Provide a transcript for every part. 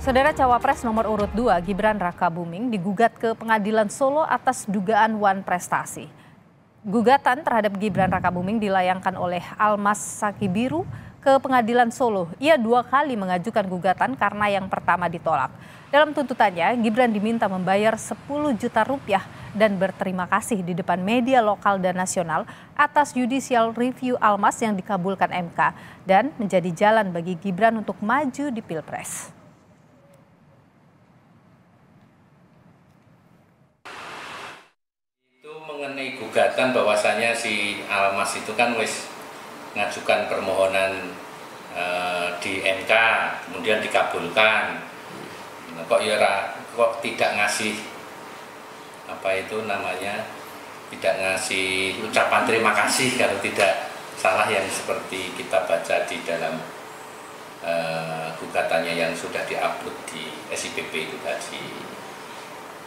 Saudara Cawapres nomor urut 2 Gibran Rakabuming digugat ke Pengadilan Solo atas dugaan wan prestasi. Gugatan terhadap Gibran Rakabuming dilayangkan oleh Almas Sakibiru ke Pengadilan Solo. Ia 2 kali mengajukan gugatan karena yang pertama ditolak. Dalam tuntutannya, Gibran diminta membayar 10 juta rupiah dan berterima kasih di depan media lokal dan nasional atas judicial review Almas yang dikabulkan MK dan menjadi jalan bagi Gibran untuk maju di Pilpres. Mengenai gugatan bahwasanya si Almas itu kan wis ngajukan permohonan di MK kemudian dikabulkan, kok tidak ngasih tidak ngasih ucapan terima kasih kalau tidak salah yang seperti kita baca di dalam gugatannya yang sudah diupload di SIPP itu tadi.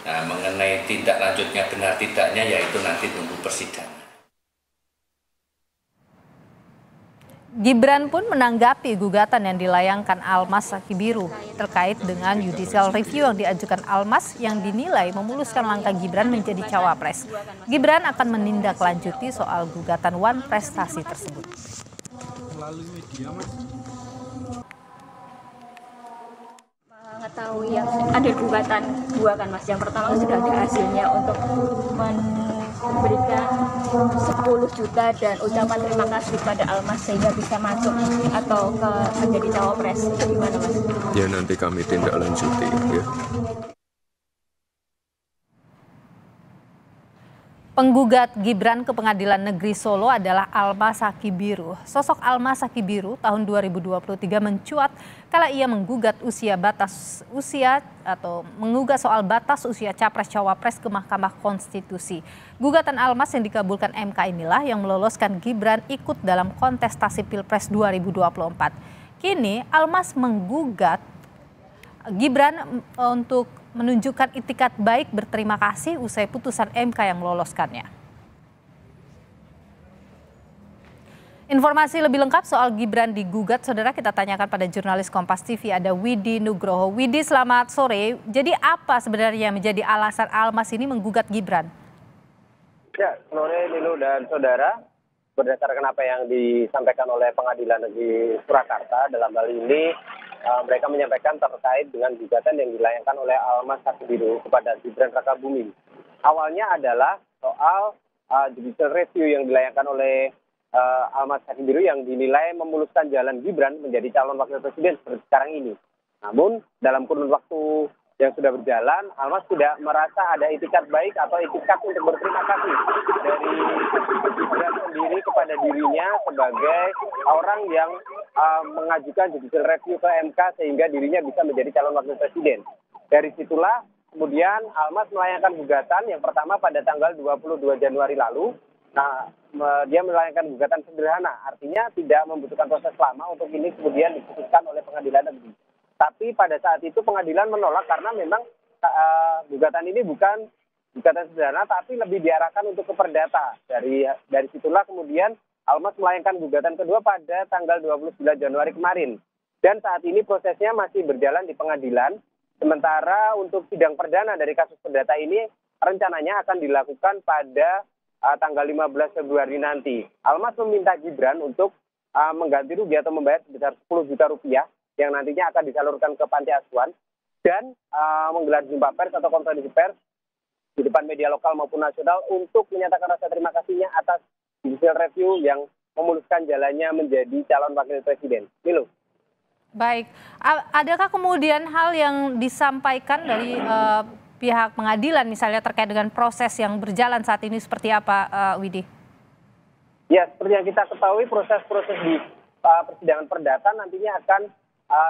Nah, mengenai tindak lanjutnya benar tidaknya yaitu nanti tunggu persidangan. Gibran pun menanggapi gugatan yang dilayangkan Almas Sakibiru terkait dengan judicial review yang diajukan Almas yang dinilai memuluskan langkah Gibran menjadi cawapres. Gibran akan menindaklanjuti soal gugatan wan prestasi tersebut. Melalui media, Mas. Mengetahui yang ada gugatan 2 kan Mas, yang pertama sudah ada hasilnya untuk memberikan 10 juta dan ucapan terima kasih pada Almas sehingga bisa masuk atau menjadi cawapres. Itu gimana Mas? Ya nanti kami tindak lanjuti ya. Penggugat Gibran ke Pengadilan Negeri Solo adalah Almas Sakibiru. Sosok Almas Sakibiru tahun 2023 mencuat kala ia menggugat menggugat soal batas usia capres-cawapres ke Mahkamah Konstitusi. Gugatan Almas yang dikabulkan MK inilah yang meloloskan Gibran ikut dalam kontestasi Pilpres 2024. Kini Almas menggugat Gibran untuk menunjukkan itikat baik berterima kasih usai putusan MK yang meloloskannya. Informasi lebih lengkap soal Gibran digugat, saudara, kita tanyakan pada jurnalis Kompas TV, ada Widi Nugroho. Widi, selamat sore. Jadi apa sebenarnya menjadi alasan Almas ini menggugat Gibran? Ya, sore Nilu dan saudara. Berdasarkan apa yang disampaikan oleh Pengadilan Negeri Surakarta, dalam hal ini mereka menyampaikan terkait dengan gugatan yang dilayangkan oleh Almas Sakibiru kepada Gibran Rakabuming. Awalnya adalah soal judicial review yang dilayangkan oleh Almas Sakibiru yang dinilai memuluskan jalan Gibran menjadi calon wakil presiden seperti sekarang ini. Namun dalam kurun waktu yang sudah berjalan, Almas tidak merasa ada itikat baik atau itikat untuk berterima kasih dari Gibran sendiri kepada dirinya sebagai orang yang mengajukan judicial review ke MK sehingga dirinya bisa menjadi calon wakil presiden. Dari situlah kemudian Almas melayangkan gugatan yang pertama pada tanggal 22 Januari lalu. Nah, dia melayangkan gugatan sederhana, artinya tidak membutuhkan proses lama untuk ini kemudian diputuskan oleh Pengadilan Negeri. Tapi pada saat itu pengadilan menolak karena memang gugatan ini bukan gugatan sederhana tapi lebih diarahkan untuk ke perdata. Dari situlah kemudian Almas melayangkan gugatan kedua pada tanggal 29 Januari kemarin. Dan saat ini prosesnya masih berjalan di pengadilan. Sementara untuk sidang perdana dari kasus perdata ini rencananya akan dilakukan pada tanggal 15 Februari nanti. Almas meminta Gibran untuk mengganti rugi atau membayar sebesar 10 juta rupiah yang nantinya akan disalurkan ke panti asuhan dan menggelar jumpa pers atau konferensi pers di depan media lokal maupun nasional untuk menyatakan rasa terima kasihnya atas judicial review yang memuluskan jalannya menjadi calon wakil presiden. Milu. Baik, adakah kemudian hal yang disampaikan dari pihak pengadilan misalnya terkait dengan proses yang berjalan saat ini seperti apa, Widi? Ya, seperti yang kita ketahui proses-proses di persidangan perdata nantinya akan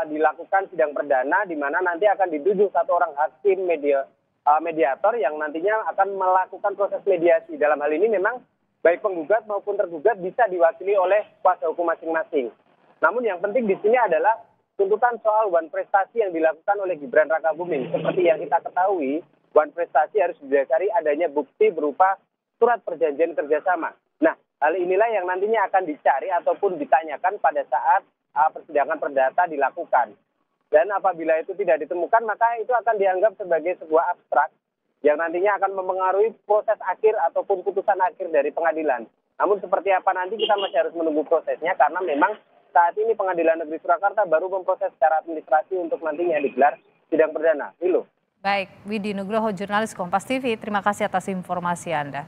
dilakukan sidang perdana di mana nanti akan dituju satu orang hakim mediator yang nantinya akan melakukan proses mediasi. Dalam hal ini memang baik penggugat maupun tergugat bisa diwakili oleh kuasa hukum masing-masing. Namun yang penting di sini adalah tuntutan soal wan prestasi yang dilakukan oleh Gibran Rakabuming. Seperti yang kita ketahui, wan prestasi harus didasari adanya bukti berupa surat perjanjian kerjasama. Nah, hal inilah yang nantinya akan dicari ataupun ditanyakan pada saat persidangan perdata dilakukan. Dan apabila itu tidak ditemukan, maka itu akan dianggap sebagai sebuah abstrak yang nantinya akan mempengaruhi proses akhir ataupun putusan akhir dari pengadilan. Namun seperti apa nanti kita masih harus menunggu prosesnya, karena memang saat ini Pengadilan Negeri Surakarta baru memproses secara administrasi untuk nantinya digelar sidang perdana. Hilo. Baik, Widi Nugroho, jurnalis Kompas TV, terima kasih atas informasi Anda.